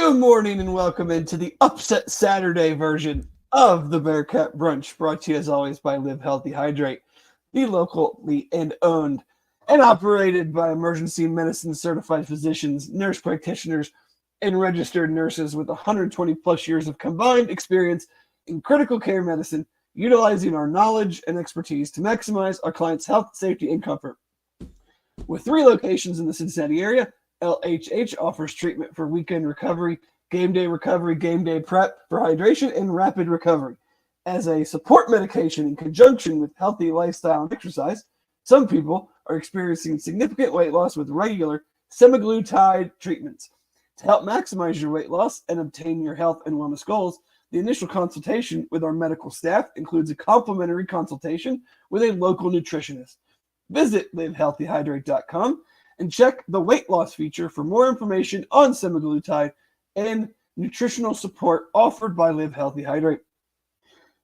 Good morning and welcome into the Upset Saturday version of the Bearcat Brunch, brought to you as always by Live Healthy Hydrate, the locally and owned and operated by emergency medicine certified physicians, nurse practitioners, and registered nurses with 120 plus years of combined experience in critical care medicine, utilizing our knowledge and expertise to maximize our clients' health, safety, and comfort. With 3 locations in the Cincinnati area, LHH offers treatment for weekend recovery, game day prep for hydration, and rapid recovery. As a support medication in conjunction with healthy lifestyle and exercise, some people are experiencing significant weight loss with regular semaglutide treatments. To help maximize your weight loss and obtain your health and wellness goals, the initial consultation with our medical staff includes a complimentary consultation with a local nutritionist. Visit livehealthyhydrate.com and check the weight loss feature for more information on semaglutide and nutritional support offered by Live Healthy Hydrate.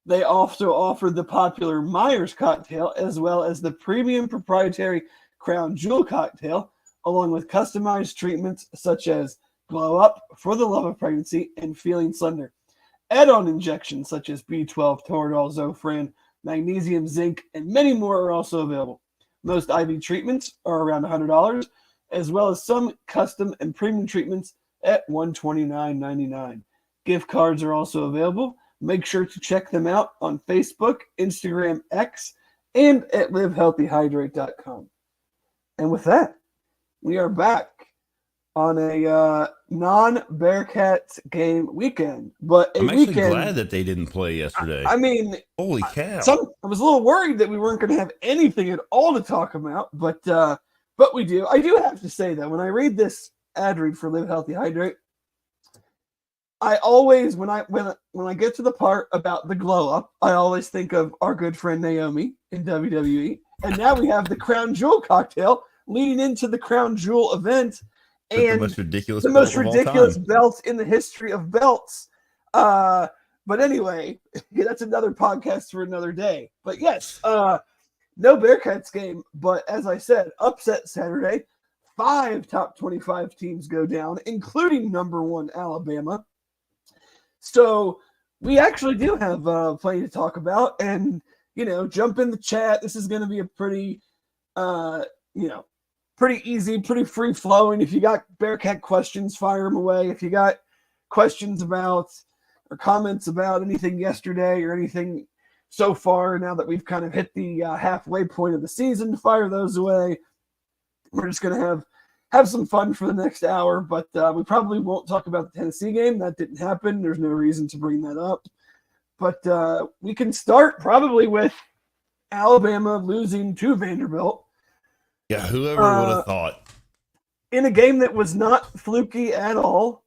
They also offer the popular Myers cocktail as well as the premium proprietary Crown Jewel cocktail, along with customized treatments such as Glow Up, For the Love of Pregnancy, and Feeling Slender. Add-on injections such as B12, Toradol, Zofran, magnesium, zinc, and many more are also available. Most IV treatments are around $100, as well as some custom and premium treatments at $129.99. Gift cards are also available. Make sure to check them out on Facebook, Instagram, X, and at livehealthyhydrate.com. And with that, we are back on a non-Bearcats game weekend. But I'm actually glad that they didn't play yesterday. I mean, holy cow! I was a little worried that we weren't going to have anything at all to talk about, but we do. I do have to say that when I read this ad read for Live Healthy Hydrate, I always when I get to the part about the glow up, I always think of our good friend Naomi in WWE, and now we have the Crown Jewel cocktail leading into the Crown Jewel event. And the most ridiculous belt in the history of belts. But anyway, that's another podcast for another day. But yes, no Bearcats game. But as I said, upset Saturday. 5 top 25 teams go down, including number 1 Alabama. So we actually do have plenty to talk about. And, jump in the chat. This is going to be a pretty, pretty easy, pretty free-flowing. If you got Bearcat questions, fire them away. If you got questions about or comments about anything yesterday or anything so far, now that we've kind of hit the halfway point of the season, fire those away. We're just going to have some fun for the next hour, but we probably won't talk about the Tennessee game. That didn't happen. There's no reason to bring that up. But we can start probably with Alabama losing to Vanderbilt. Yeah, whoever would have thought. In a game that was not fluky at all.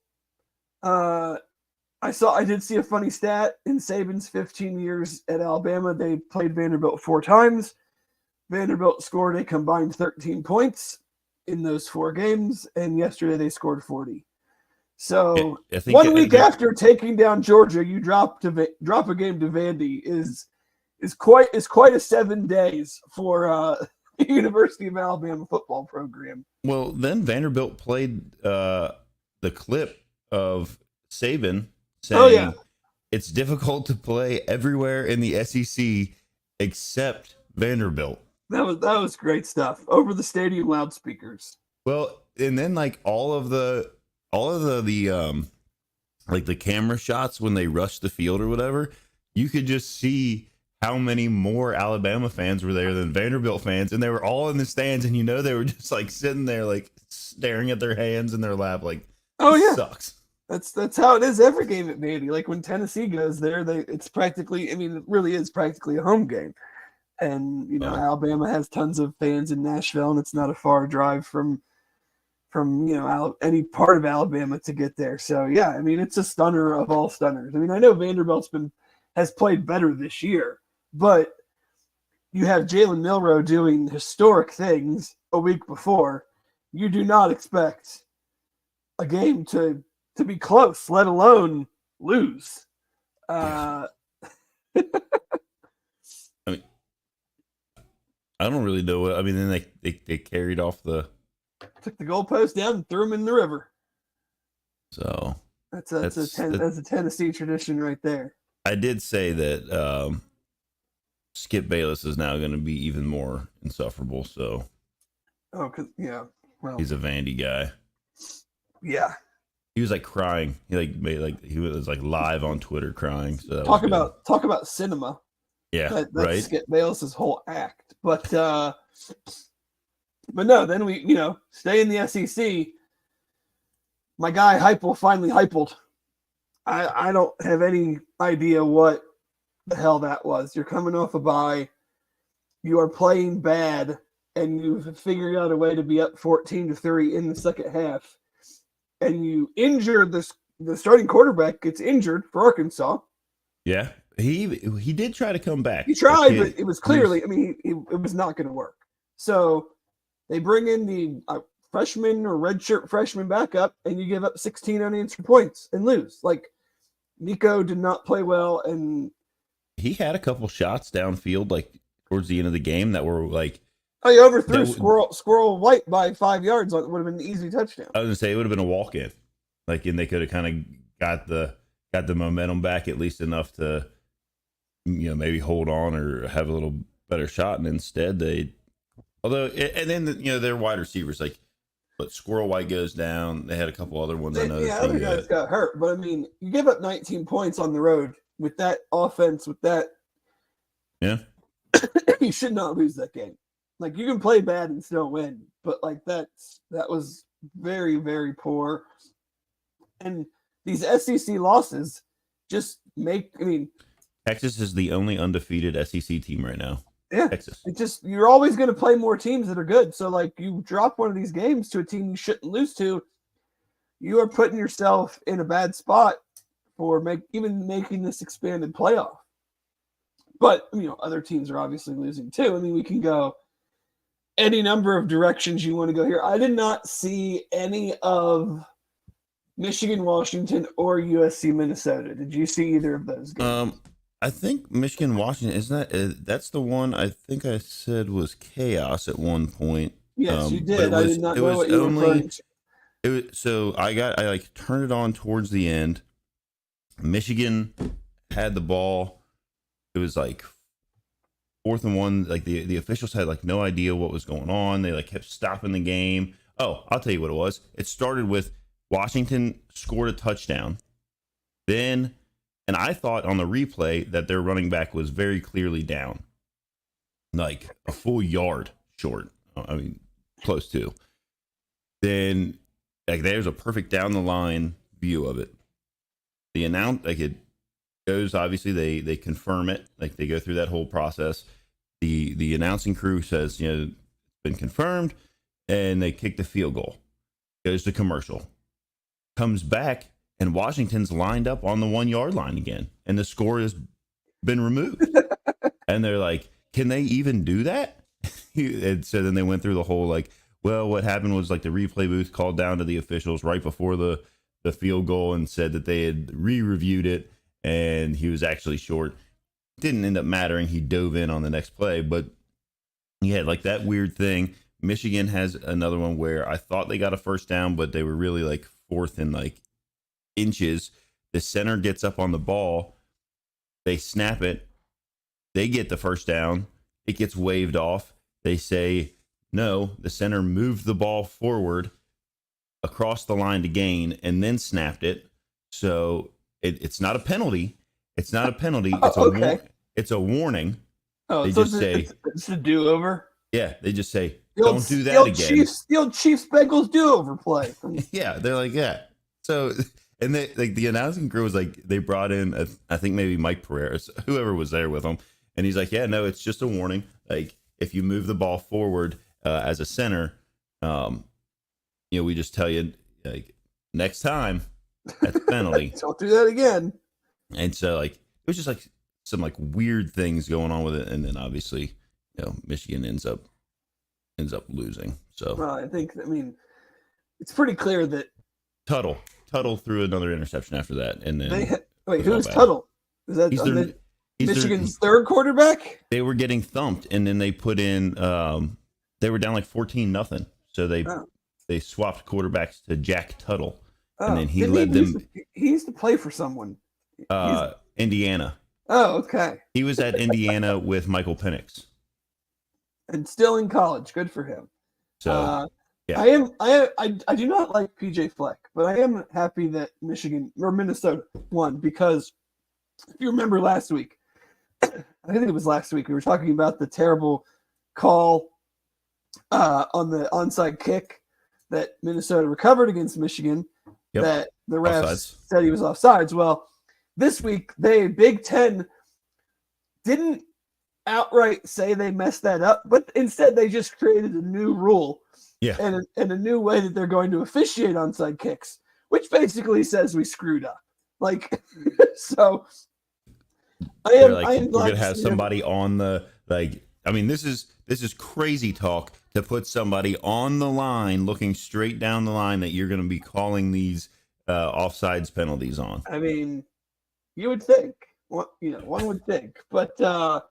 I did see a funny stat. In Saban's 15 years at Alabama, they played Vanderbilt 4 times. Vanderbilt scored a combined 13 points in those 4 games, and yesterday they scored 40. So I think 1 week after taking down Georgia, you drop a game to Vandy is quite a 7 days for University of Alabama football program. Well, then Vanderbilt played the clip of Saban saying it's difficult to play everywhere in the SEC except Vanderbilt. That was great stuff over the stadium loudspeakers. Well, and then like all of the like the camera shots when they rushed the field or whatever, you could just see how many more Alabama fans were there than Vanderbilt fans, and they were all in the stands, and they were just like sitting there like staring at their hands in their lap like, oh yeah, sucks. That's how it is every game at Vandy. Like when Tennessee goes there, it's practically, it really is practically a home game. And Alabama has tons of fans in Nashville, and it's not a far drive from any part of Alabama to get there. So yeah, it's a stunner of all stunners. I know Vanderbilt's has played better this year, but you have Jalen Milroe doing historic things a week before. You do not expect a game to be close, let alone lose. I don't really know what. Then they carried off took the goalpost down and threw them in the river. So That's a Tennessee tradition right there. I did say that Skip Bayless is now going to be even more insufferable. So, well, he's a Vandy guy. Yeah, he was like crying. He was like live on Twitter crying. So talk about cinema. Yeah, that's right. Skip Bayless's whole act. But no, then we stay in the SEC. My guy Heupel finally hyped. I don't have any idea what the hell that was. You're coming off a bye. You are playing bad, and you've figured out a way to be up 14-3 in the second half. And you injure the starting quarterback gets injured for Arkansas. Yeah, he did try to come back. He tried, but it was clearly, it was not going to work. So they bring in the freshman or redshirt freshman back up, and you give up 16 unanswered points and lose. Like, Nico did not play well, and he had a couple shots downfield, like towards the end of the game, that were like, he overthrew Squirrel White by 5 yards. It would have been an easy touchdown. I was gonna say it would have been a walk-in, and they could have kind of got the momentum back at least enough to, maybe hold on or have a little better shot. And instead their wide receivers, like, but Squirrel White goes down. They had a couple other ones. Other guys got hurt, but you give up 19 points on the road with that offense, with that. Yeah, you should not lose that game. Like, you can play bad and still win, but that was very, very poor. And these SEC losses just make. Texas is the only undefeated SEC team right now. Yeah, Texas. You're always going to play more teams that are good. So, you drop one of these games to a team you shouldn't lose to, you are putting yourself in a bad spot for making this expanded playoff. But other teams are obviously losing too. We can go any number of directions you want to go here. I did not see any of Michigan, Washington, or USC, Minnesota. Did you see either of those games? I think Michigan, Washington, that's the one I think I said was chaos at one point. Yes, you did. I did not know what you were referring to. So I turned it on towards the end. Michigan had the ball. It was 4th and 1. The officials had no idea what was going on. They kept stopping the game. Oh, I'll tell you what it was. It started with Washington scored a touchdown. Then, and I thought on the replay that their running back was very clearly down, a full yard short. Close to. Then, there's a perfect down the line view of it. The it goes, obviously they confirm it. They go through that whole process. The announcing crew says, it's been confirmed, and they kick the field goal. Goes to commercial. Comes back, and Washington's lined up on the 1 yard line again, and the score has been removed. And they're like, can they even do that? And so then they went through the whole what happened was the replay booth called down to the officials right before the field goal and said that they had re-reviewed it, and he was actually short. Didn't end up mattering. He dove in on the next play, but he had that weird thing. Michigan has another one where I thought they got a first down, but they were really 4th and inches. The center gets up on the ball. They snap it. They get the first down. It gets waved off. They say, no, the center moved the ball forward across the line to gain and then snapped it. So it's not a penalty. It's not a penalty. It's a warning. Oh, they so just say it's a do-over. Yeah, they just say don't do that again. The old Chiefs Bengals do-over play. Yeah, they're like, yeah. So, and they the announcing crew was they brought in I think maybe Mike Pereira, whoever was there with them, and he's like, yeah, no, it's just a warning. If you move the ball forward as a center, we just tell you next time that's a penalty. Don't do that again. And so it was just some weird things going on with it, and then obviously Michigan ends up losing. So well, I think it's pretty clear that Tuttle threw another interception after that, and then who's Tuttle? Is that Michigan's third quarterback? They were getting thumped, and then they put in they were down 14-0, so they swapped quarterbacks to Jack Tuttle, Oh, and then he didn't led he, them. he used to play for someone. Indiana. Oh, okay. He was at Indiana with Michael Penix. And still in college. Good for him. So yeah, I do not like PJ Fleck, but I am happy that Michigan or Minnesota won because if you remember last week, I think it was last week, we were talking about the terrible call on the onside kick that Minnesota recovered against Michigan. Yep. That the refs Offsides. said he was offsides. Well, this week Big Ten didn't outright say they messed that up, but instead they just created a new rule, and a new way that they're going to officiate onside kicks, which basically says we screwed up. Like, so we're gonna have somebody on the I mean, this is crazy talk to put somebody on the line, looking straight down the line that you're going to be calling these offsides penalties on. I mean, you would think, one would think, but I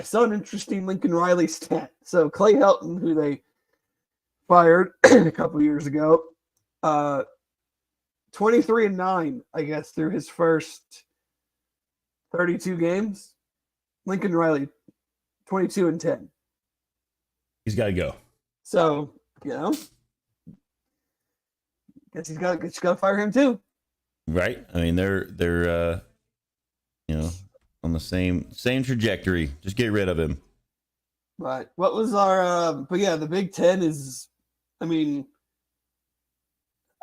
saw an interesting Lincoln Riley stat. So Clay Helton, who they fired a couple years ago, 23-9, I guess, through his first 32 games. Lincoln Riley, 22-10. He's got to go. So, guess you got to fire him too. Right? I mean, they're on the same trajectory. Just get rid of him. But what was our but yeah, the Big Ten is, I mean,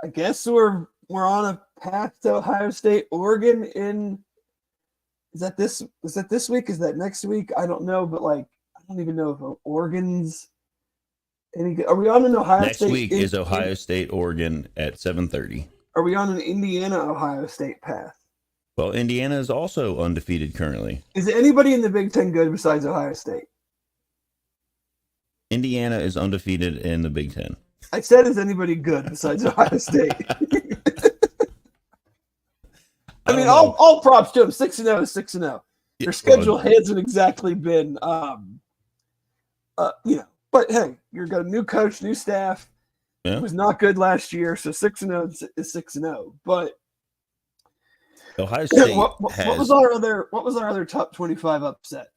I guess we're on a path to Ohio State, Oregon in is that this week? Is that next week? I don't know, but I don't even know if Oregon's any good. Are we on an Ohio Next State? Next week is Ohio State, Oregon at 7:30. Are we on an Indiana Ohio State path? Well, Indiana is also undefeated currently. Is anybody in the Big Ten good besides Ohio State? Indiana is undefeated in the Big Ten. I said, is anybody good besides Ohio State? I mean, all props to them. 6-0, 6-0. Their schedule hasn't exactly been, but hey, you've got a new coach, new staff. Yeah. It was not good last year, so 6-0 is 6-0. But Ohio State. What was our other top 25 upset?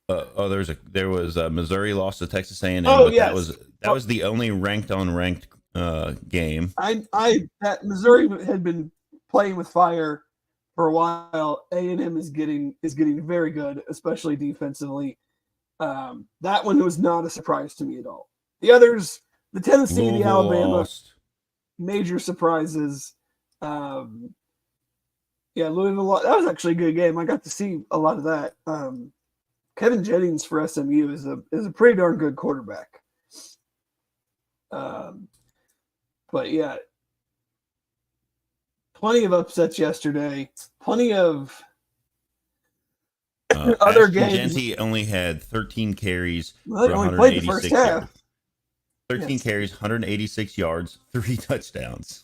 There was Missouri lost to Texas A&M. Oh, but yes. that was the only ranked game. That Missouri had been playing with fire for a while. A&M is getting very good, especially defensively. That one was not a surprise to me at all. The others, the Tennessee, the Alabama, lost. Major surprises. Louisville. That was actually a good game. I got to see a lot of that. Kevin Jennings for SMU is a pretty darn good quarterback. But yeah, plenty of upsets yesterday. Plenty of other games. Genty only had 13 carries. Well, they only played the first half. 13 carries, 186 yards, 3 touchdowns.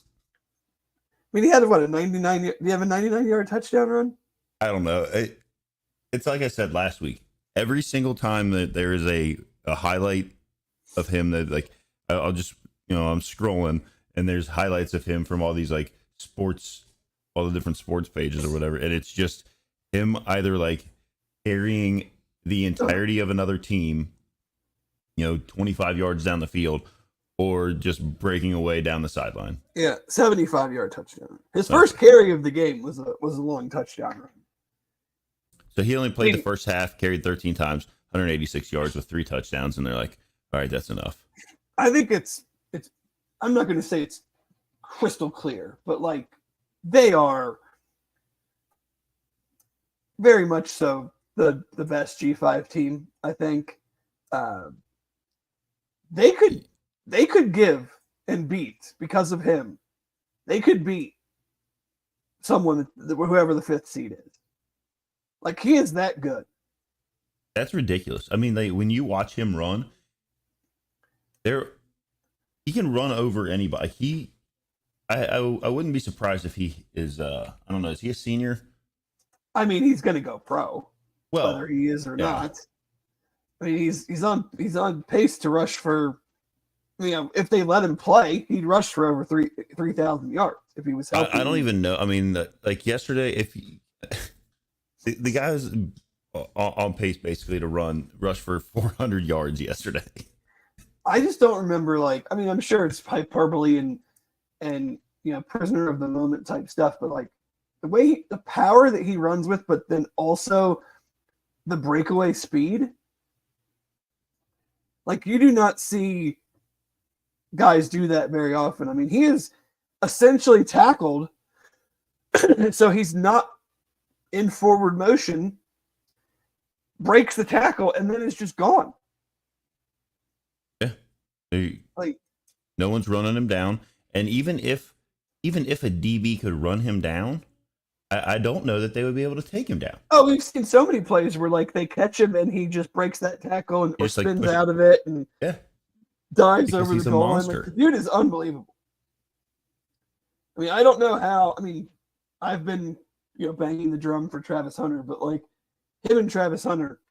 I mean, he had a 99? Do you have a 99-yard touchdown run? I don't know. It's like I said last week. Every single time that there is a highlight of him that I'll just I'm scrolling and there's highlights of him from all these sports, all the different sports pages or whatever, and it's just him either carrying the entirety of another team, 25 yards down the field, or just breaking away down the sideline. Yeah, 75-yard touchdown. His first carry of the game was a long touchdown run. So he only played the first half, carried 13 times, 186 yards with 3 touchdowns, and they're like, all right, that's enough. I think it's I'm not going to say it's crystal clear, but they are very much so the best G5 team, I think. They could give and beat because of him. They could beat someone, whoever the 5th seed is. He is that good. That's ridiculous. I mean, when you watch him run, he can run over anybody. I wouldn't be surprised if he is. I don't know. Is he a senior? I mean, he's going to go pro, whether he is or not. I mean, he's on pace to rush for if they let him play, he'd rush for over 3,000 yards if he was healthy. I don't even know. I mean, like yesterday, if the guy was on pace basically to rush for 400 yards yesterday. I just don't remember. I'm sure it's hyperbole and prisoner of the moment type stuff, but like the power that he runs with, but then also the breakaway speed. Like, you do not see guys do that very often. I mean, he is essentially tackled, so he's not in forward motion, breaks the tackle, and then is just gone. Yeah. No one's running him down. And even if a DB could run him down, I don't know that they would be able to take him down. Oh, we've seen so many plays where they catch him and he just breaks that tackle or spins out of it and dives over the goal line. The dude is unbelievable. I mean, I don't know how. I mean, I've been banging the drum for Travis Hunter, but like him and Travis Hunter.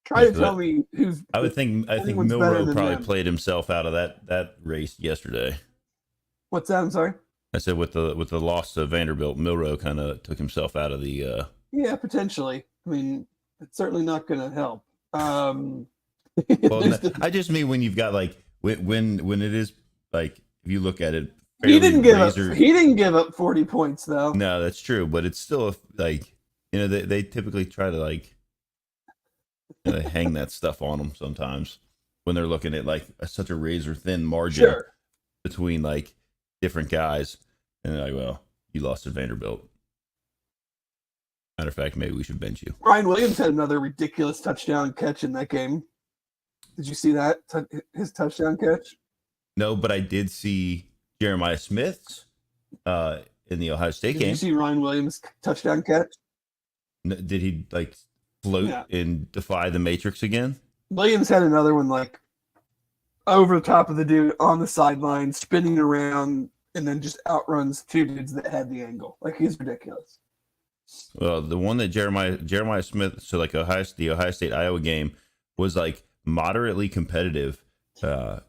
Try to tell me who's. I think Milroe probably played himself out of that race yesterday. What's that? I'm sorry. I said with the loss to Vanderbilt, Milroe kind of took himself out of the. Yeah, potentially. I mean, it's certainly not going to help. Well, I just mean when you've got like when it is like if you look at it. He didn't give up 40 points though. No, that's true, but it's still like they typically try to like. They hang that stuff on them sometimes when they're looking at like such a razor thin margin between like different guys, and they're like, well, you lost to Vanderbilt. Matter of fact, maybe we should bench you. Ryan Williams had another ridiculous touchdown catch in that game. Did you see that? His touchdown catch? No, but I did see Jeremiah Smith's in the Ohio State game. Did you see Ryan Williams' touchdown catch? No, did he like float and defy the matrix again? Williams had another one like over the top of the dude on the sideline, spinning around, and then just outruns two dudes that had the angle. Like, he's ridiculous. Well, the one that Jeremiah Smith, so like the Ohio State Iowa game was like moderately competitive. For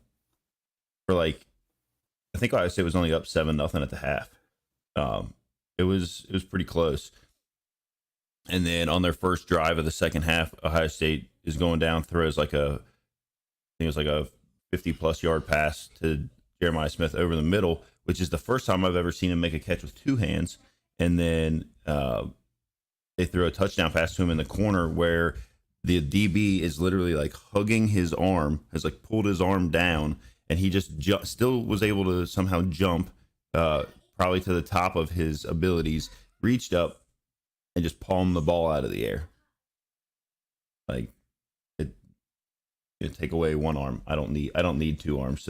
like, I think Ohio State was only up 7-0 at the half. It was pretty close. And then on their first drive of the second half, Ohio State is going down, throws like I think it was like a 50-plus yard pass to Jeremiah Smith over the middle, which is the first time I've ever seen him make a catch with two hands. And then they throw a touchdown pass to him in the corner where the DB is literally like hugging his arm, has like pulled his arm down, and he just still was able to somehow jump probably to the top of his abilities, reached up, and just palm the ball out of the air. Like it take away one arm. I don't need two hands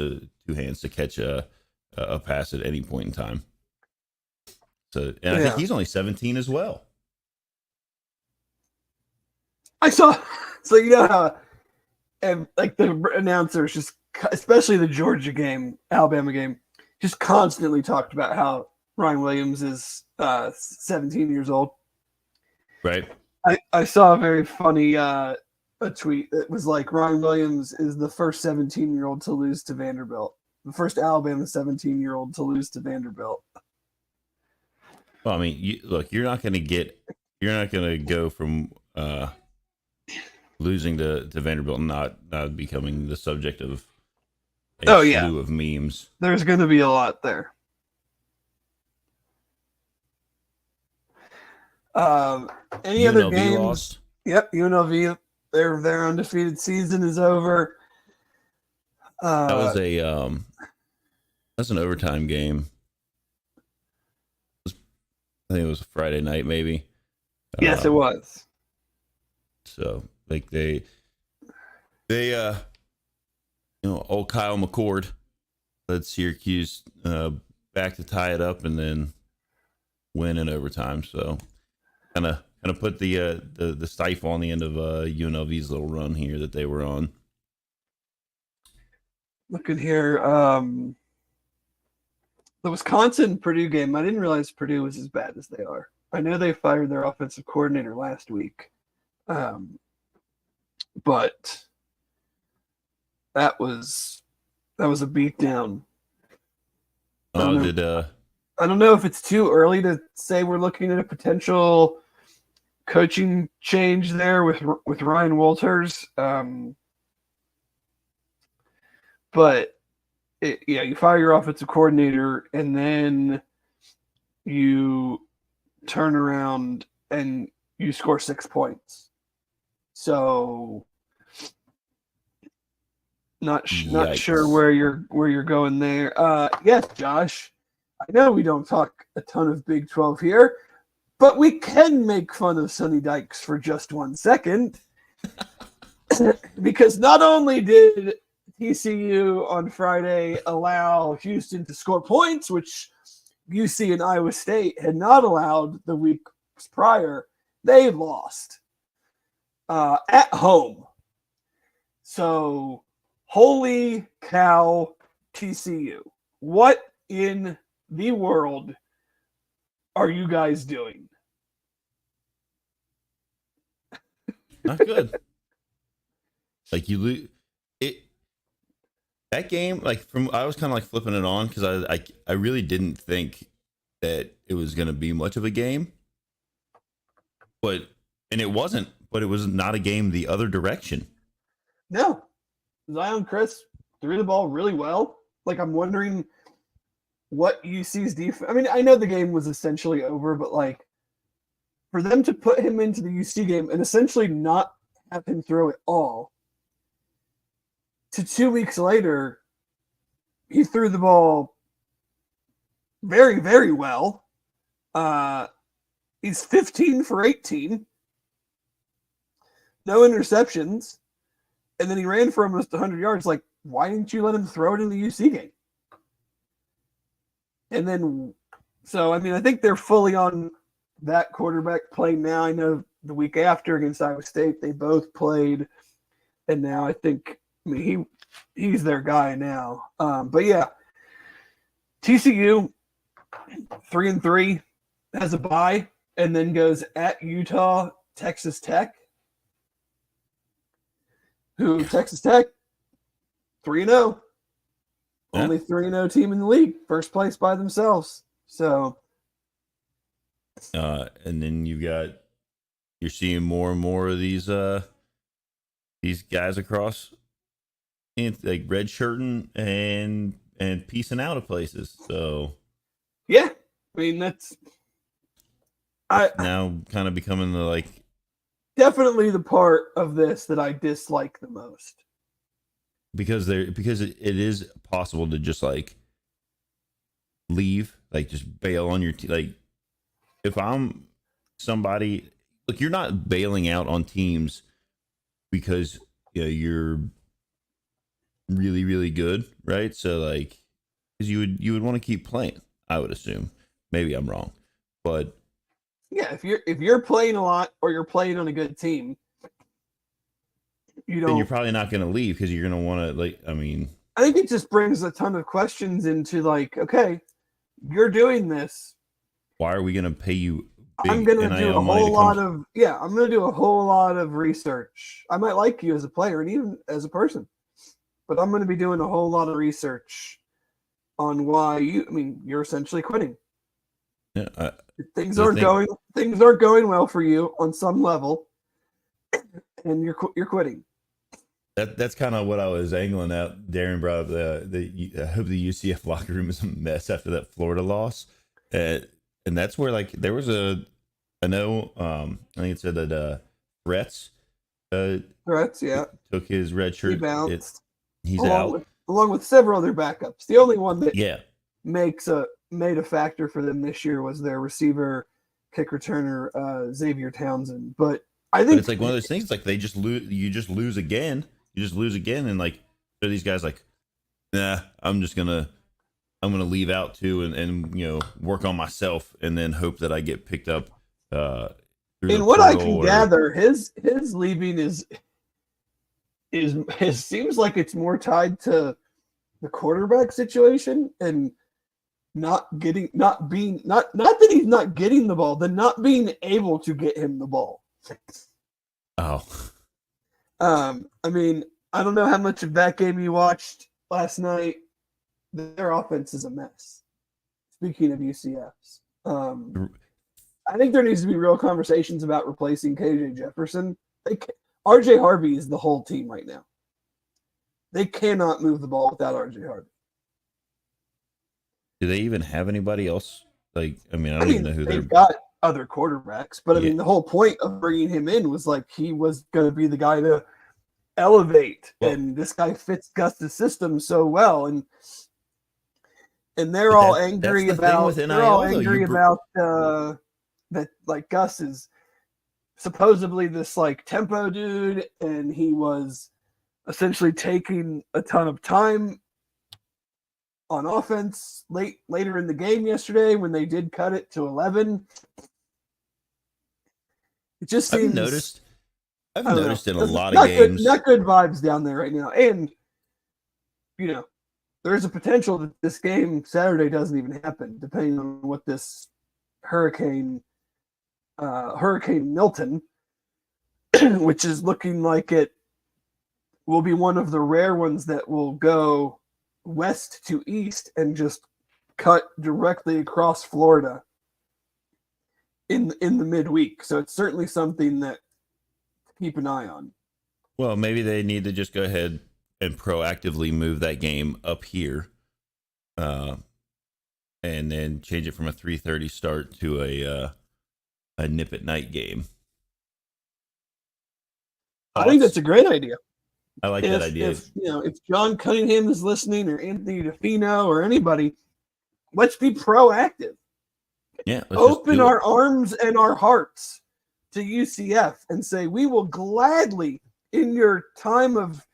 to catch a pass at any point in time. So, and I think he's only 17 as well. I saw, so you know how, and like the announcers just, especially the Georgia game, Alabama game, just constantly talked about how Ryan Williams is 17 years old. Right. I saw a very funny a tweet that was like, Ryan Williams is the first 17-year-old to lose to Vanderbilt. The first Alabama 17-year-old to lose to Vanderbilt. Well, I mean, you're not going to go from losing to Vanderbilt and not becoming the subject of a slew of memes. There's going to be a lot there. Any other games? Lost. Yep, UNLV. Their undefeated season is over. That was an overtime game. I think it was a Friday night, maybe. Yes, it was. So, like they, old Kyle McCord led Syracuse back to tie it up and then win in overtime. So, kind of put the stifle on the end of UNLV's little run here that they were on. Looking here, the Wisconsin-Purdue game, I didn't realize Purdue was as bad as they are. I know they fired their offensive coordinator last week, but that was a beatdown. Oh, did I don't know if it's too early to say we're looking at a potential coaching change there with Ryan Walters. But you fire your offensive coordinator and then you turn around and you score 6 points. So not sure where you're going there. Yes, Josh. I know we don't talk a ton of Big 12 here, but we can make fun of Sonny Dykes for just 1 second. Because not only did TCU on Friday allow Houston to score points, which UC and Iowa State had not allowed the weeks prior, they lost at home. So, holy cow, TCU. What in the world are you guys doing? Not good. Like you lose it. That game, like I was kind of like flipping it on because I really didn't think that it was going to be much of a game, and it wasn't. But it was not a game the other direction. No, Zion Chris threw the ball really well. Like I'm wondering what UC's defense. I mean, I know the game was essentially over, but like for them to put him into the UC game and essentially not have him throw it all, to 2 weeks later, he threw the ball very, very well. He's 15 for 18. No interceptions. And then he ran for almost 100 yards. Like, why didn't you let him throw it in the UC game? And then, so, I mean, I think they're fully on that quarterback play now. I know the week after against Iowa State, they both played. And now I think, I mean, he's their guy now. But yeah, TCU 3-3 has a bye and then goes at Utah, Texas Tech. Texas Tech 3-0. Yeah. Only 3-0 team in the league, first place by themselves. So, and then you're seeing more and more of these guys across, like red shirting and piecing out of places. So, yeah, I mean that's now kind of becoming the definitely the part of this that I dislike the most. Because it is possible to just like leave, like just bail on your like if I'm somebody, look, you're not bailing out on teams because you're really, really good, right? So like because you would want to keep playing, I would assume. Maybe I'm wrong. But yeah, if you're playing a lot or you're playing on a good team, then you're probably not going to leave because you're going to want to I think it just brings a ton of questions into like, okay, you're doing this. Why are we going to pay you? I'm going to do a whole lot of research. I might like you as a player and even as a person, but I'm going to be doing a whole lot of research on why you're essentially quitting. Yeah, things aren't going well for you on some level, and you're quitting. That's kind of what I was angling at. Darren brought up I hope the UCF locker room is a mess after that Florida loss, and that's where like there was I think it said that Threats took his red shirt. He bounced. He's out along with several other backups. The only one that made a factor for them this year was their receiver, kick returner Xavier Townsend. But I think it's like one of those things. Like they just lose. You just lose again. And like so these guys like, nah, I'm gonna leave out too, and work on myself, and then hope that I get picked up. In what I can gather, his leaving is seems like it's more tied to the quarterback situation and not that he's not getting the ball, then not being able to get him the ball. Oh. I mean, I don't know how much of that game you watched last night. Their offense is a mess. Speaking of UCFs, I think there needs to be real conversations about replacing KJ Jefferson. RJ Harvey is the whole team right now. They cannot move the ball without RJ Harvey. Do they even have anybody else? Like, I mean, I don't even know who they've got other quarterbacks, but I mean, the whole point of bringing him in was like he was going to be the guy to elevate, and this guy fits Gus's system so well, and they're all angry about that. Like Gus is supposedly this like tempo dude, and he was essentially taking a ton of time on offense later in the game yesterday when they did cut it to 11. It just seems I've noticed in a lot of games. Not good vibes down there right now. And, there's a potential that this game Saturday doesn't even happen, depending on what this Hurricane Milton, which is looking like it will be one of the rare ones that will go west to east and just cut directly across Florida in the midweek. So it's certainly something that keep an eye on. Well, maybe they need to just go ahead and proactively move that game up here, and then change it from a 3:30 start to a nip at night game. I think that's a great idea. I like that idea. If John Cunningham is listening, or Anthony DeFino, or anybody, let's be proactive. Yeah, open our arms and our hearts to UCF and say, we will gladly, in your time of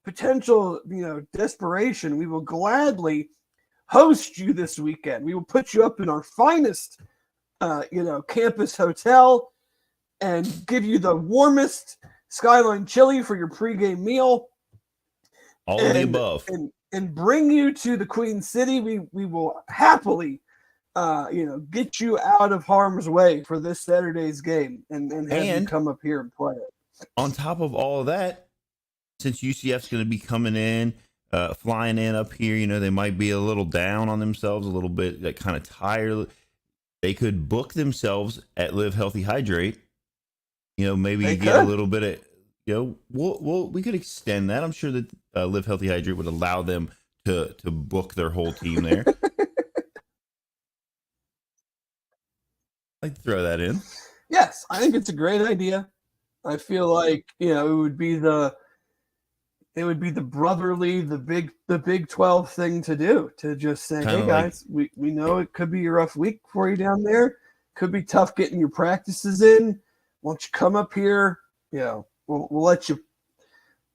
potential, desperation, we will gladly host you this weekend. We will put you up in our finest, campus hotel and give you the warmest Skyline chili for your pregame meal. All of the above. And bring you to the Queen City. We will happily get you out of harm's way for this Saturday's game and have you come up here and play it. On top of all of that, since UCF's going to be coming in, flying in up here, they might be a little down on themselves, a little bit, like kind of tired. They could book themselves at Live Healthy Hydrate. Maybe get a little bit of, we could extend that. I'm sure that Live Healthy Hydrate would allow them to book their whole team there. I'd throw that in. Yes, I think it's a great idea. I feel like it would be the brotherly, the Big 12 thing to do, to just say, hey guys, we know it could be a rough week for you down there. Could be tough getting your practices in. Why don't you come up here? We'll let you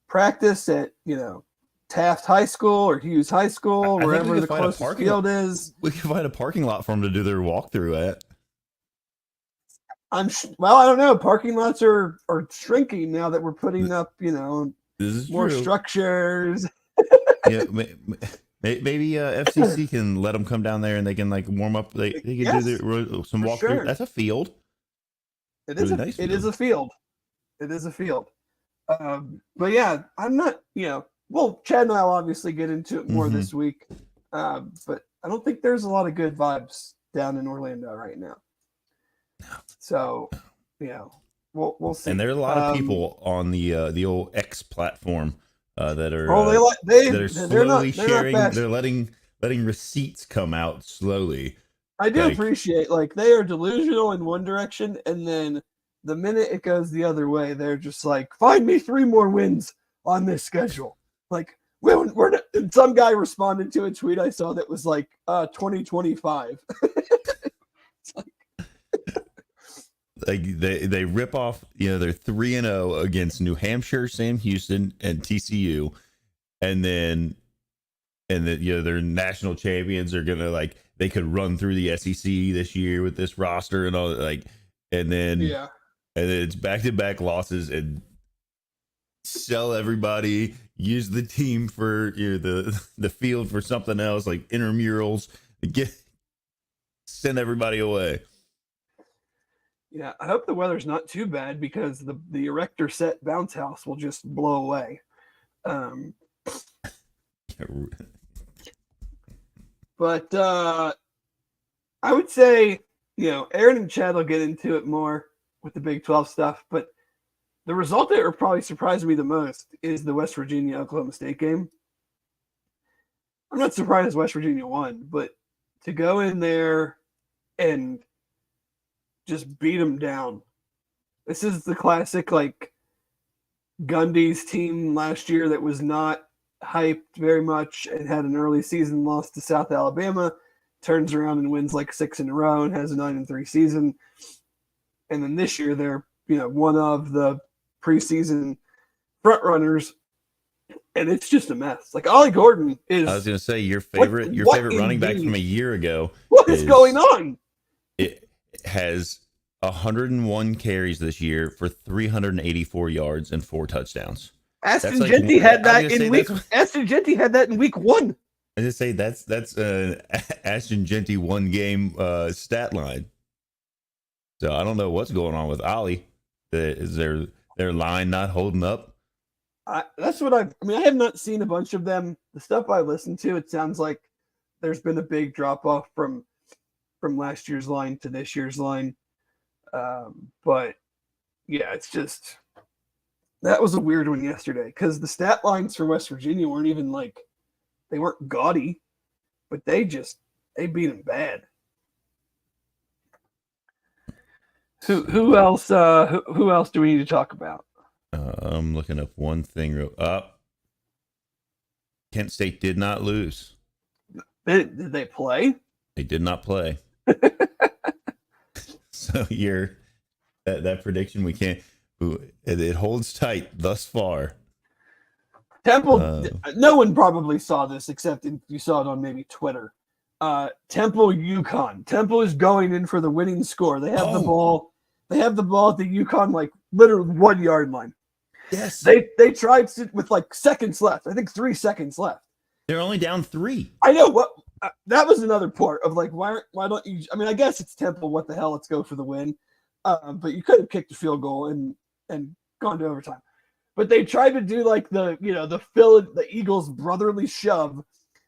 practice at Taft High School or Hughes High School, wherever the closest field is. We can find a parking lot for them to do their walkthrough at. I don't know. Parking lots are shrinking now that we're putting up, more structures. Yeah, maybe FCC can let them come down there and they can warm up. They can do some walkthrough. Sure. That's a field. It is really it is a field. It is a field. But yeah, I'm not. Well, Chad and I will obviously get into it more this week. But I don't think there's a lot of good vibes down in Orlando right now. So, we'll see. And there are a lot of people on the old X platform that are slowly sharing. They're letting receipts come out slowly. I do appreciate they are delusional in one direction, and then the minute it goes the other way, they're just like, find me 3 more wins on this schedule. We're not, and some guy responded to a tweet I saw that was 2025. They rip off, they're 3-0 against New Hampshire, Sam Houston, and TCU, and then their national champions are gonna they could run through the SEC this year with this roster and all and then it's back-to-back losses and sell everybody, use the team for the field for something else like intramurals, send everybody away. Yeah, I hope the weather's not too bad because the erector set bounce house will just blow away. Um, but I would say, Aaron and Chad will get into it more with the Big 12 stuff, but the result that would probably surprise me the most is the West Virginia-Oklahoma State game. I'm not surprised West Virginia won, but to go in there and just beat them down. This is the classic, like, Gundy's team last year that was not hyped very much and had an early season loss to South Alabama, turns around and wins like 6 in a row and has a 9-3 season. And then this year they're, one of the preseason front runners, and it's just a mess. Like, Ollie Gordon is. I was going to say your favorite running back from a year ago. What is going on? It has 101 carries this year for 384 yards and 4 touchdowns. Aston Genty had that in week 1. I just say that's Ashton Genty 1 game stat line. So I don't know what's going on with Ollie. Is their line not holding up? That's what I have not seen a bunch of them. The stuff I listened to, it sounds like there's been a big drop off from last year's line to this year's line. But yeah, it's just, that was a weird one yesterday because the stat lines for West Virginia weren't even like, they weren't gaudy, but they beat them bad. Who else do we need to talk about? I'm looking up one thing up. Kent State did not lose. Did they play? They did not play. So that prediction we can't. It holds tight thus far. Temple. No one probably saw this except if you saw it on maybe Twitter. Temple Yukon. Temple is going in for the winning score. They have the ball. They have the ball at the Yukon, like literally 1 yard line. Yes. They tried with like seconds left. I think 3 seconds left. They're only down 3. I know what. That was another part of like, why don't you? I mean, I guess it's Temple. What the hell? Let's go for the win. But you could have kicked a field goal and gone to overtime. But they tried to do like the Eagles brotherly shove.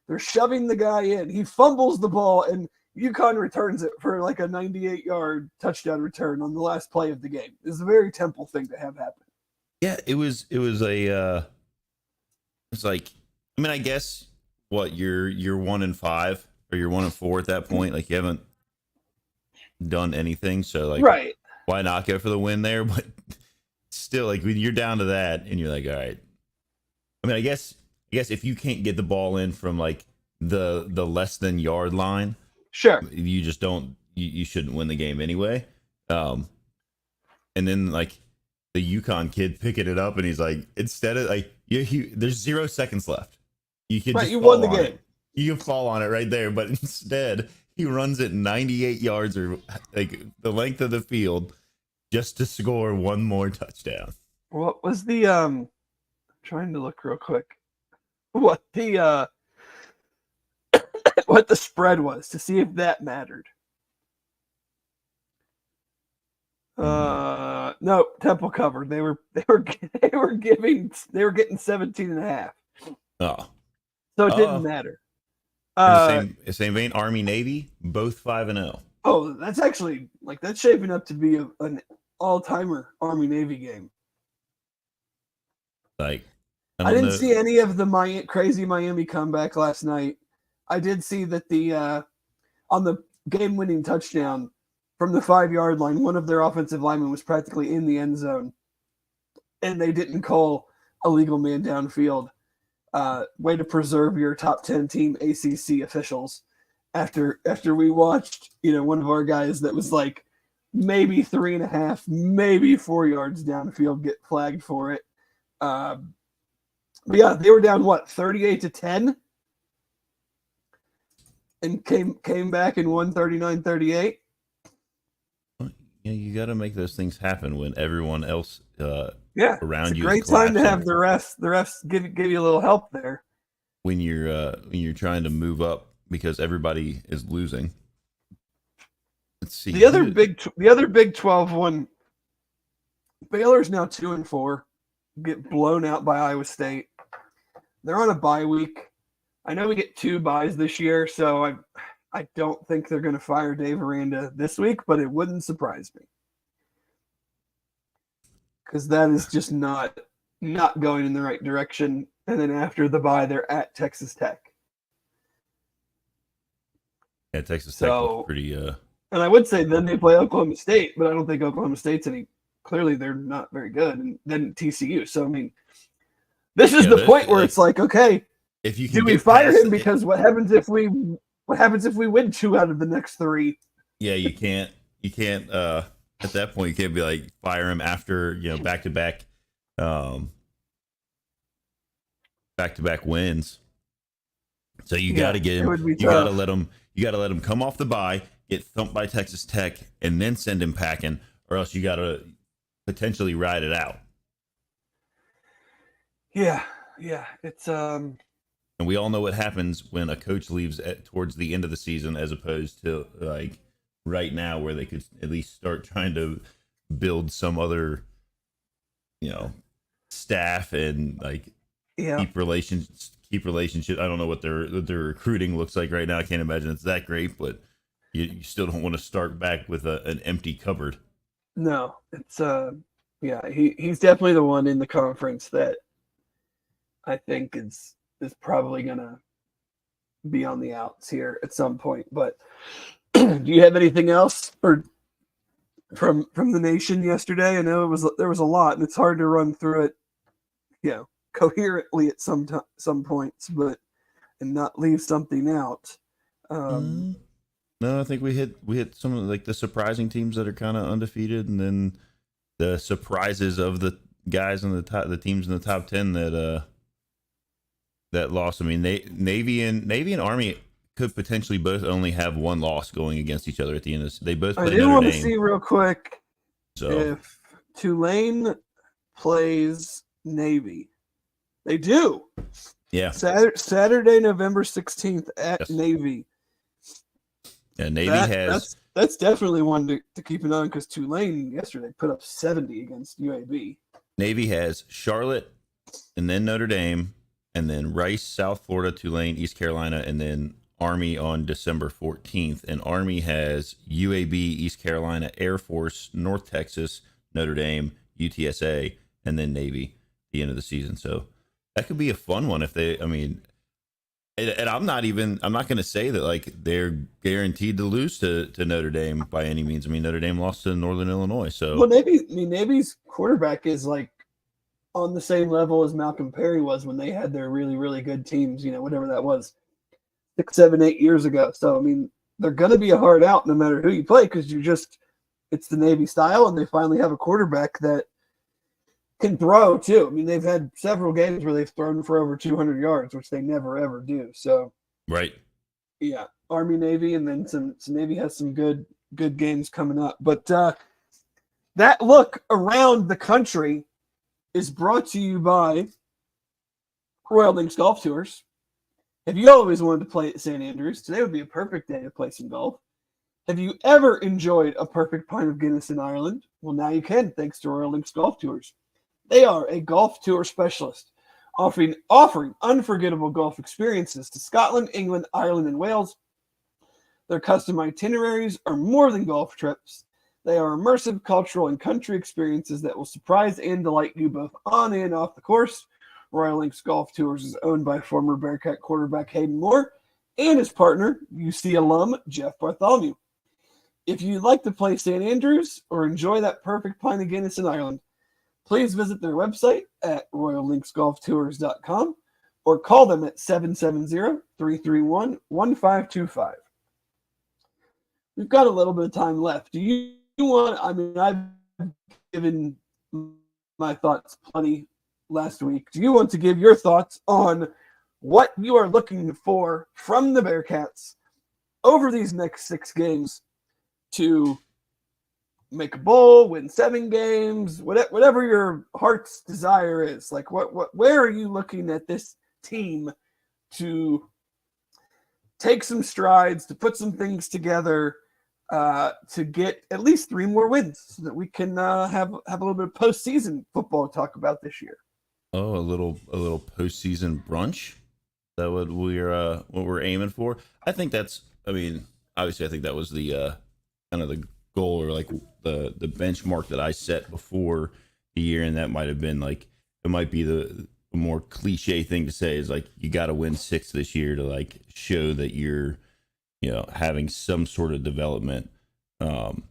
They're shoving the guy in. He fumbles the ball and UConn returns it for like a 98-yard touchdown return on the last play of the game. It's a very Temple thing to have happen. Yeah, it was a. It's like, I mean, I guess what you're 1-5 or you're 1-4 at that point. Like you haven't done anything, so like, right? Why not go for the win there? But still, like when you're down to that, and you're like, all right. I mean, I guess if you can't get the ball in from like the less than yard line, sure, you just don't. You shouldn't win the game anyway. And then like the UConn kid picking it up, and he's like, instead of like, there's 0 seconds left. You can you won the game. You can fall on it right there, but instead he runs it 98 yards or like the length of the field just to score one more touchdown. What was the I'm trying to look real quick. What the what the spread was to see if that mattered. No, Temple covered. They were getting 17.5. Oh. So it didn't matter. Same vein, Army Navy, both 5-0. Oh, that's actually that's shaping up to be an all-timer Army Navy game. Like I didn't see any of the crazy Miami comeback last night. I did see that the on the game-winning touchdown from the 5-yard line, one of their offensive linemen was practically in the end zone, and they didn't call a legal man downfield. Way to preserve your top 10 team ACC officials. After we watched, one of our guys that was like maybe 3.5, maybe 4 yards downfield get flagged for it. But yeah, they were down 38-10, and came back and won 39-38. Yeah, you got to make those things happen when everyone else around it's a you. Great time to have the refs give you a little help there. When you're trying to move up because everybody is losing. Let's see. The other Big 12 one, Baylor's now 2-4, get blown out by Iowa State. They're on a bye week. I know we get 2 byes this year, so I don't think they're going to fire Dave Aranda this week, but it wouldn't surprise me. Because that is just not going in the right direction. And then after the bye, they're at Texas Tech. Yeah, Texas Tech looks pretty. And I would say then they play Oklahoma State, but I don't think Oklahoma State's clearly they're not very good. And then TCU. So, I mean, this is the point where it's like, okay, if you can do we fire him? Because what happens if we win 2 out of the next 3? Yeah, you can't at that point you can't be like fire him after, back to back wins. So you got to get him. You got to let him come off the bye, get thumped by Texas Tech, and then send him packing, or else you got to potentially ride it out. Yeah, it's And we all know what happens when a coach leaves towards the end of the season, as opposed to like right now, where they could at least start trying to build some other, staff and like keep relationships. I don't know what their recruiting looks like right now. I can't imagine it's that great, but you still don't want to start back with an empty cupboard. No, it's he's definitely the one in the conference that I think is probably gonna be on the outs here at some point. But do you have anything else or from the nation yesterday? I know there was a lot, and it's hard to run through it, coherently at some points, but and not leave something out. No, I think we hit some of like the surprising teams that are kind of undefeated, and then the surprises of the guys in the teams in the top 10 that lost. I mean, Navy and Army could potentially both only have one loss going against each other at the end of they both play Notre Dame. I do want to see real quick if Tulane plays Navy. They do. Yeah. Saturday, November 16th at Navy. Yeah, Navy that's definitely one to keep an eye on, because Tulane yesterday put up 70 against UAB. Navy has Charlotte, and then Notre Dame, and then Rice, South Florida, Tulane, East Carolina, and then Army on December 14th. And Army has UAB, East Carolina, Air Force, North Texas, Notre Dame, UTSA, and then Navy at the end of the season. So that could be a fun one if they, and I'm not going to say that like they're guaranteed to lose to Notre Dame by any means. I mean, Notre Dame lost to Northern Illinois. So Navy's quarterback is like on the same level as Malcolm Perry was when they had their really, really good teams, whatever that was 6, 7, 8 years ago. So, I mean, they're going to be a hard out no matter who you play, because it's the Navy style, and they finally have a quarterback that can throw too. I mean, they've had several games where they've thrown for over 200 yards, which they never ever do. So, right, yeah, Army, Navy, and then some Navy has some good games coming up. But that look around the country is brought to you by Royal Links Golf Tours. If you always wanted to play at St. Andrews, today would be a perfect day to play some golf. Have you ever enjoyed a perfect pint of Guinness in Ireland? Well, now you can, thanks to Royal Links Golf Tours. They are a golf tour specialist, offering unforgettable golf experiences to Scotland, England, Ireland, and Wales. Their custom itineraries are more than golf trips. They are immersive cultural and country experiences that will surprise and delight you both on and off the course. Royal Links Golf Tours is owned by former Bearcat quarterback Hayden Moore and his partner, UC alum Jeff Bartholomew. If you'd like to play St. Andrews or enjoy that perfect pint of Guinness in Ireland, please visit their website at royallinksgolftours.com or call them at 770-331-1525. We've got a little bit of time left. Do you want, I've given my thoughts plenty last week. Do you want to give your thoughts on what you are looking for from the Bearcats over these next 6 games to make a bowl, win 7 games, whatever your heart's desire is? Like, where are you looking at this team to take some strides, to put some things together, to get at least 3 more wins, so that we can have a little bit of postseason football to talk about this year? Oh, a little postseason brunch. That what we're aiming for. I think that's. I mean, obviously, I think that was the kind of the goal, or like the benchmark that I set before the year, and that might have been like it might be the more cliche thing to say is like you got to win 6 this year to like show that you're having some sort of development. Um,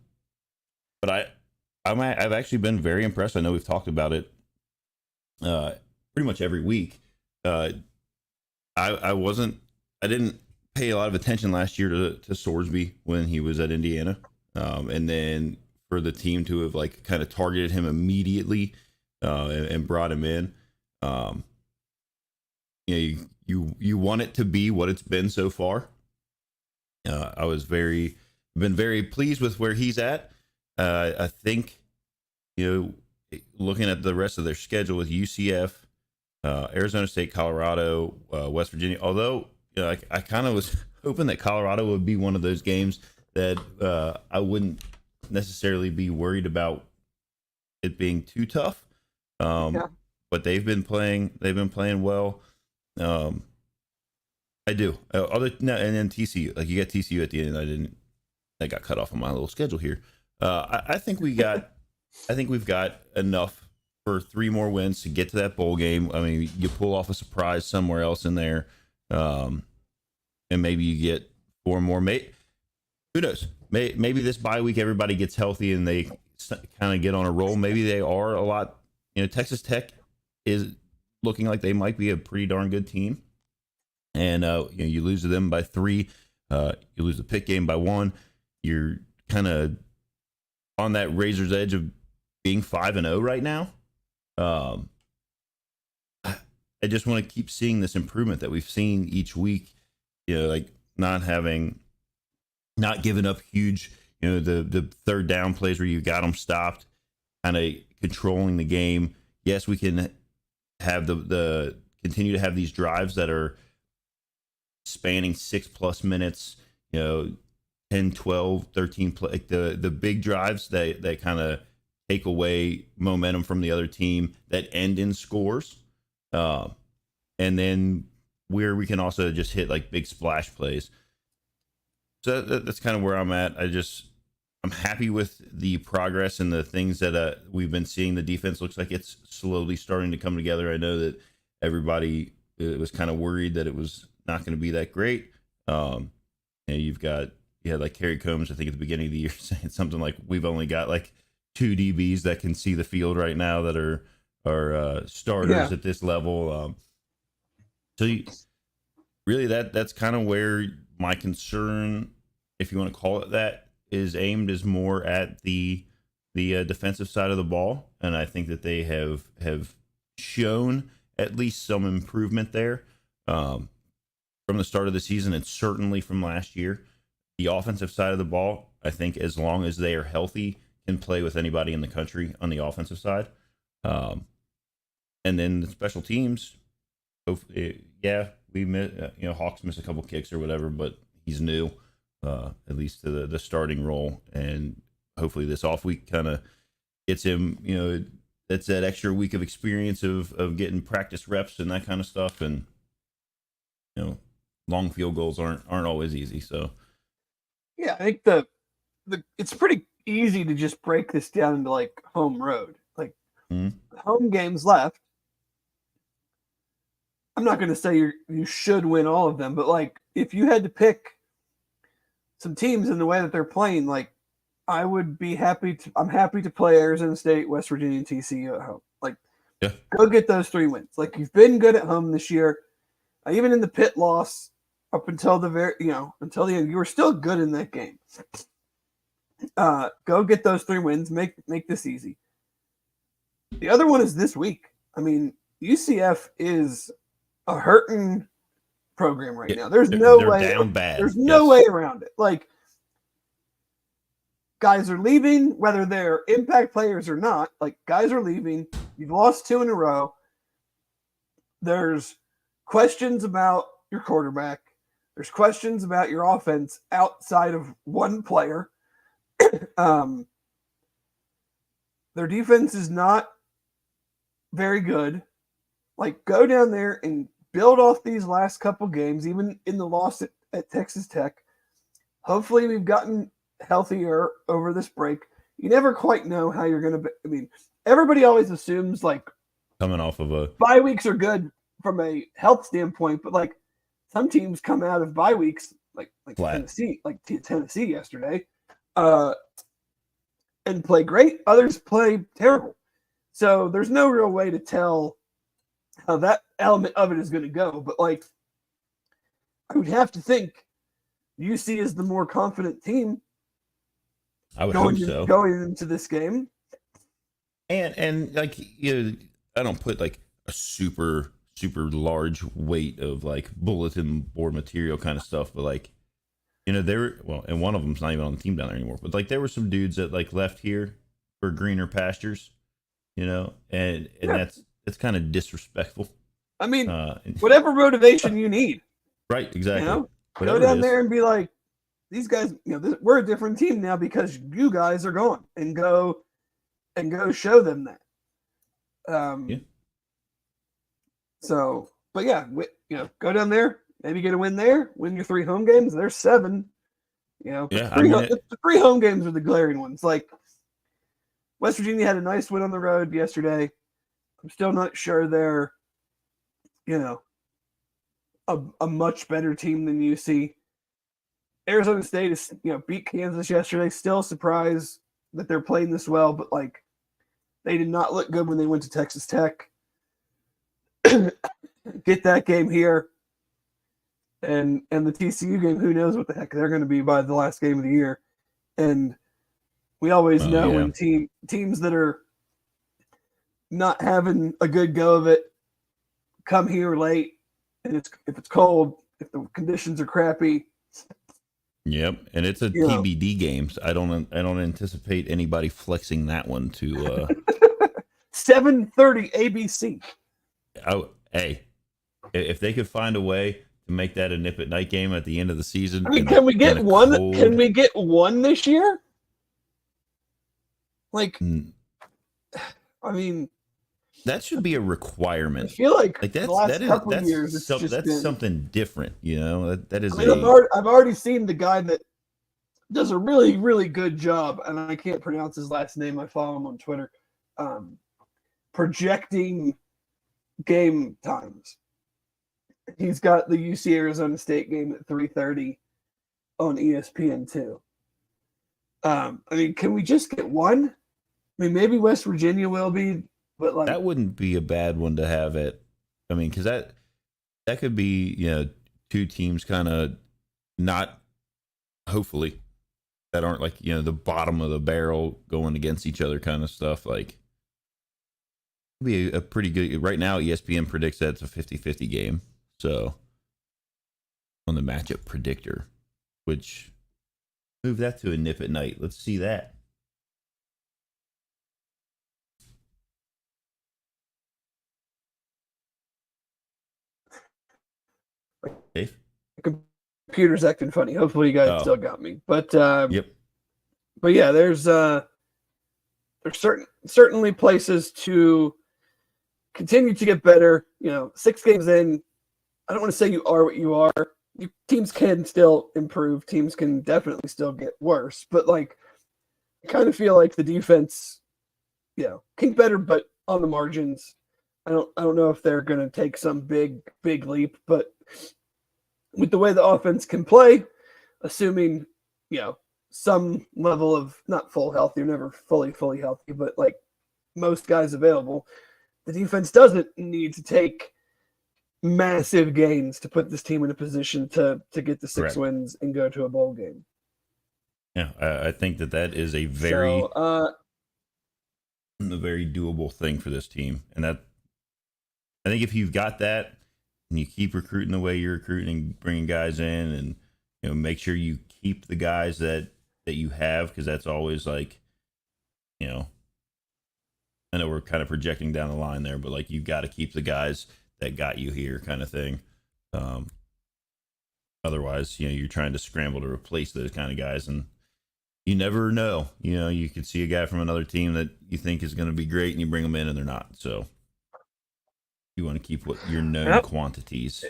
but I've actually been very impressed. I know we've talked about it uh, pretty much every week. Uh, I didn't pay a lot of attention last year to Sorsby when he was at Indiana, and then for the team to have like kind of targeted him immediately and brought him in. Um, you want it to be what it's been so far. I was been very pleased with where he's at. I think looking at the rest of their schedule with UCF, Arizona State, Colorado, West Virginia. Although I kind of was hoping that Colorado would be one of those games that I wouldn't necessarily be worried about it being too tough. Yeah. But they've been playing. They've been playing well. I do. No, and then TCU. Like you got TCU at the end. I got cut off on my little schedule here. I think we got. I think we've got enough for 3 more wins to get to that bowl game. I mean, you pull off a surprise somewhere else in there, and maybe you get 4 more. Who knows? Maybe this bye week everybody gets healthy and they kind of get on a roll. Maybe they are a lot. Texas Tech is looking like they might be a pretty darn good team, and you lose to them by 3. You lose the Pitt game by 1. You're kind of on that razor's edge of being 5-0 right now. I just want to keep seeing this improvement that we've seen each week. Like not giving up huge, the third down plays where you got them stopped, kind of controlling the game. Yes, we can have the continue to have these drives that are spanning 6+ minutes, 10, 12, 13 play, like the big drives that kind of take away momentum from the other team that end in scores. And then where we can also just hit like big splash plays. So that's kind of where I'm at. I'm happy with the progress and the things that we've been seeing. The defense looks like it's slowly starting to come together. I know that everybody was kind of worried that it was not going to be that great. You had like Kerry Combs, I think at the beginning of the year, saying something like, we've only got like 2 DBs that can see the field right now that are starters at this level. Really that's kind of where my concern, if you want to call it that, is aimed, is more at the defensive side of the ball, and I think that they have shown at least some improvement there from the start of the season, and certainly from last year. The offensive side of the ball, I think, as long as they are healthy, can play with anybody in the country on the offensive side. And then the special teams, we miss, Hawks missed a couple kicks or whatever, but he's new, at least to the starting role, and hopefully this off week kind of gets him, that's that extra week of experience of getting practice reps and that kind of stuff, and long field goals aren't always easy. So yeah, I think the it's pretty easy to just break this down into like home road, like home games left. I'm not going to say you should win all of them, but like if you had to pick some teams in the way that they're playing, like I would be happy to. I'm happy to play Arizona State, West Virginia, and TCU at home. Like, go get those 3 wins. Like you've been good at home this year, even in the Pitt loss up until until the end, you were still good in that game. Go get those 3 wins. Make this easy. The other one is this week. I mean, UCF is a hurting program right now. There's no way. Down bad. There's no way around it. Like, guys are leaving, whether they're impact players or not. Like, guys are leaving. You've lost 2 in a row. There's questions about your quarterback. There's questions about your offense outside of one player. Their defense is not very good. Like, go down there and build off these last couple games, even in the loss at Texas Tech. Hopefully, we've gotten healthier over this break. You never quite know how you're going to be. I mean, everybody always assumes, like, coming off of a bye weeks are good from a health standpoint, but, like, some teams come out of bye weeks, like Tennessee yesterday, and play great. Others play terrible. So there's no real way to tell how that element of it is going to go. But, like, I would have to think UC is the more confident team. I would hope so. Going into this game. And like, you know, I don't put like a super large weight of like bulletin board material kind of stuff, but like, you know, and one of them's not even on the team down there anymore, but like there were some dudes that like left here for greener pastures, you know, and that's kind of disrespectful. I mean, whatever motivation you need. Right, exactly. You know, go down there and be like, these guys, you know, we're a different team now because you guys are gone, and go show them that. Yeah. So, but yeah, you know, go down there, maybe get a win there, win your 3 home games. There's 7. You know, yeah, the 3 home games are the glaring ones. Like, West Virginia had a nice win on the road yesterday. I'm still not sure they're, you know, a much better team than UC. Arizona State is, you know, beat Kansas yesterday. Still surprised that they're playing this well, but like, they did not look good when they went to Texas Tech. Get that game here, and the TCU game. Who knows what the heck they're going to be by the last game of the year? And we always know when teams that are not having a good go of it come here late, and if it's cold, if the conditions are crappy. Yep, and it's a TBD game. So I don't anticipate anybody flexing that one to 7:30 ABC. Oh, hey, if they could find a way to make that a nip at night game at the end of the season, I mean, can we get one? Can we get one this year? Like, I mean, that should be a requirement. I feel like that's the last couple of years, that's something different. You know, that is. I mean, I've already seen the guy that does a really, really good job, and I can't pronounce his last name. I follow him on Twitter. Projecting game times. He's got the UC Arizona State game at 3:30 on ESPN2. I mean, can we just get one? I mean, maybe West Virginia will be, but like, that wouldn't be a bad one to have it. I mean, because that could be, you know, 2 teams kind of not, hopefully, that aren't like, you know, the bottom of the barrel going against each other kind of stuff. Like, be a pretty good. Right now, ESPN predicts that it's a 50-50 game. So, on the matchup predictor, which move that to a nip at night. Let's see that. Dave? The computer's acting funny. Hopefully, you guys still got me. But yep. But yeah, there's certainly places to continue to get better. You know, 6 games in, I don't want to say you are what you are. Teams can still improve. Teams can definitely still get worse. But like, I kind of feel like the defense, you know, can get better, but on the margins. I don't know if they're going to take some big leap, but with the way the offense can play, assuming, you know, some level of not full health, you're never fully healthy, but like most guys available, the defense doesn't need to take massive gains to put this team in a position to get the 6 wins and go to a bowl game. Yeah, I think that is a very doable thing for this team, and that I think if you've got that and you keep recruiting the way you're recruiting and bringing guys in, and you know, make sure you keep the guys that you have, because that's always like, you know, I know we're kind of projecting down the line there, but like, you got to keep the guys that got you here, kind of thing. Otherwise, you know, you're trying to scramble to replace those kind of guys, and you never know. You know, you could see a guy from another team that you think is going to be great, and you bring them in, and they're not. So, You want to keep what your known Yep. quantities.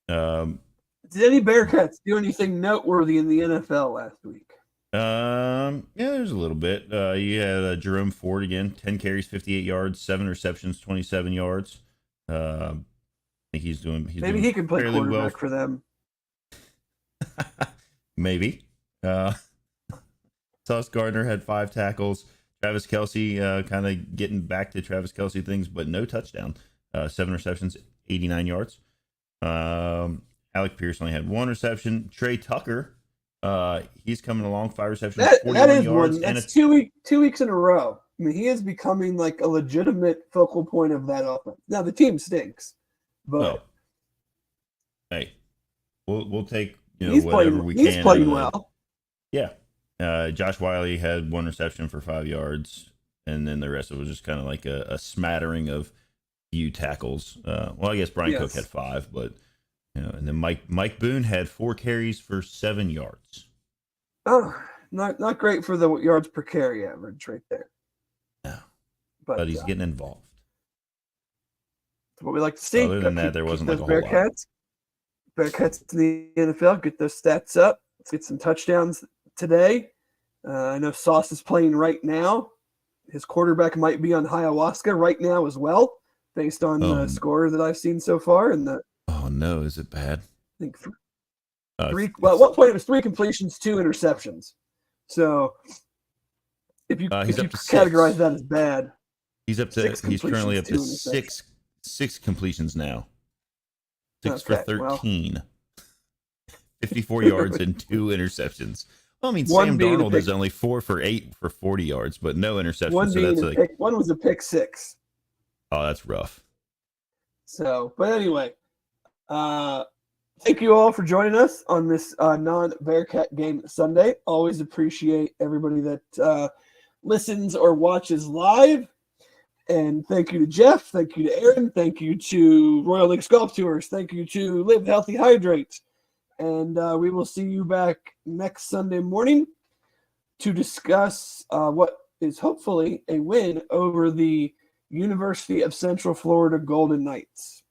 Did any Bearcats do anything noteworthy in the NFL last week? Yeah, there's a little bit. You had Jerome Ford again, 10 carries, 58 yards, 7 receptions, 27 yards. I think he's doing. Maybe he can play quarterback well. for them. Maybe. Sauce Gardner had 5 tackles. Travis Kelce kind of getting back to Travis Kelce things, but no touchdown. 7 receptions, 89 yards. Alec Pierce only had 1 reception. Trey Tucker, he's coming along, 5 receptions, 41 that is yards. one. That's 2 weeks in a row. I mean, he is becoming like a legitimate focal point of that offense. Now the team stinks, but hey, we'll take he's whatever playing, we he's can. playing well. Yeah. Josh Wiley had 1 reception for 5 yards, and then the rest of it was just kind of like a smattering of few tackles. Well, I guess Brian Cook had 5, but and then Mike Boone had 4 carries for 7 yards. Oh, not great for the yards per carry average right there. No, but he's getting involved. That's what we like to see. Other than that, there wasn't like a whole lot. Bearcats in the NFL, get those stats up. Let's get some touchdowns today. I know Sauce is playing right now. His quarterback might be on ayahuasca right now as well, based on the score that I've seen so far. And oh no, is it bad? I think 3. Well, at one point it was 3 completions, 2 interceptions. So if you categorize that as bad, he's currently up to 6 completions now. 6 for 13. Well. 54 yards and 2 interceptions. Well, I mean, Sam Darnold is only 4 for 8 for 40 yards, but no interceptions. One was a pick 6. Oh, that's rough. So, but anyway, thank you all for joining us on this non-Bearcat game Sunday. Always appreciate everybody that listens or watches live. And thank you to Jeff. Thank you to Aaron. Thank you to Royal League Golf Tours. Thank you to Live Healthy Hydrate. And we will see you back next Sunday morning to discuss what is hopefully a win over the University of Central Florida Golden Knights.